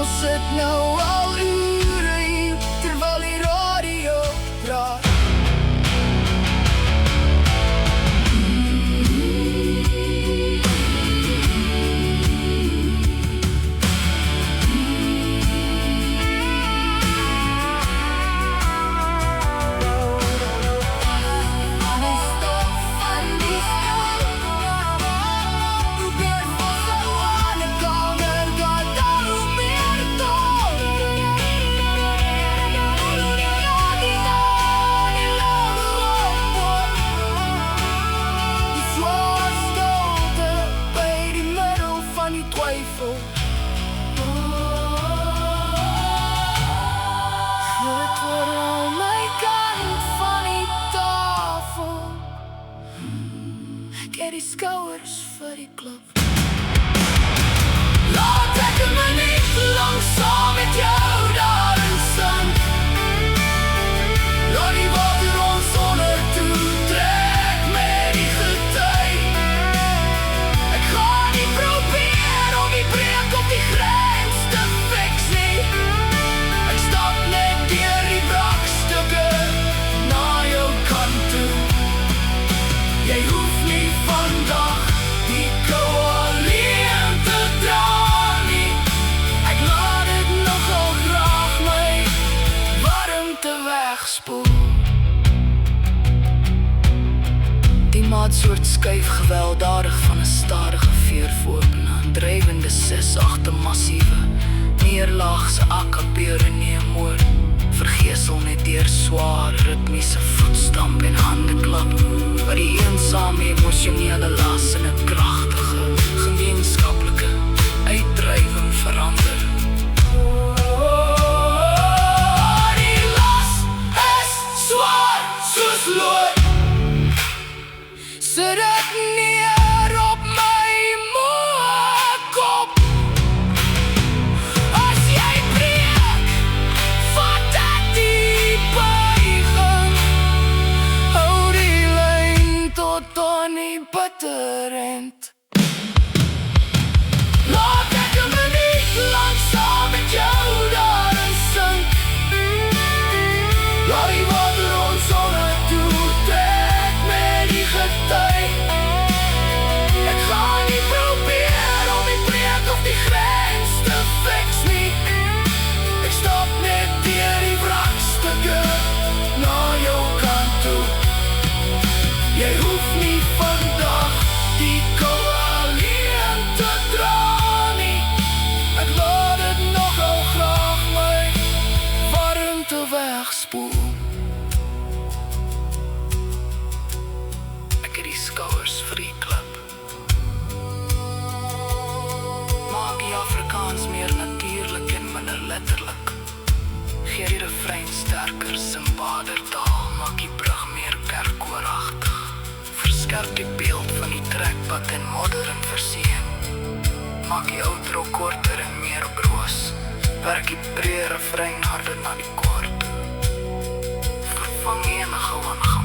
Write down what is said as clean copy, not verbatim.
Ons sit nou al ure hier, terwyl die radio draai. Ken die skouers vir die klop. Laat ek 'n minuut lang saam met jou daar in sand. Laat die water ons ondertoe trek met die gety. Ek gaan nie probeer om die breek op die grens te fix nie. Ek stap net deur die wrakstukke na jou kant toe. Jy hoef nie vandag die kou alleen te dra nie. Ek laat dit nogal graag my warmte wegspoel. Die maatsoort skuif gewelddadig van 'n stadige veer voor na 'n drywende 6-8 massiewe neerlaagse akkapeure neemoor. Vergeesel net deur swaar ritmiese voetstamp en handeklap wat die eensame emosionele las in 'n kragtige gemeenskaplike uitdrywing verander. Die las is swaar soos lood. Sit dit neer op my moe kop. As jy breek, vat ek die buiging. Hou die lyn tot aan die bitter end. Laat ek 'n minuut lang saam met jou daar in sink. Laat die water ons ondertoe trek met die gety. Ek gaan nie probeer om die breek of die grens te fix nie. Ek stap net deur die wrakstukke na jou kant toe. Jy hoef nie vandag die kou alleen te dra nie. Ek laat dit nogal graag my warmte wegspoel. Ek het die skouers vir die klip. Maak die Afrikaans meer natuurlijk en minder letterlik. Gee die refrein sterker, simbader taal. Maak die brug meer kerkkooragtig. Verskerp die beeld van die trekpad en modern versien. Maak die outro korter en meer broos. Werk die breë refrein harder na die kort. Vervang enige wanneer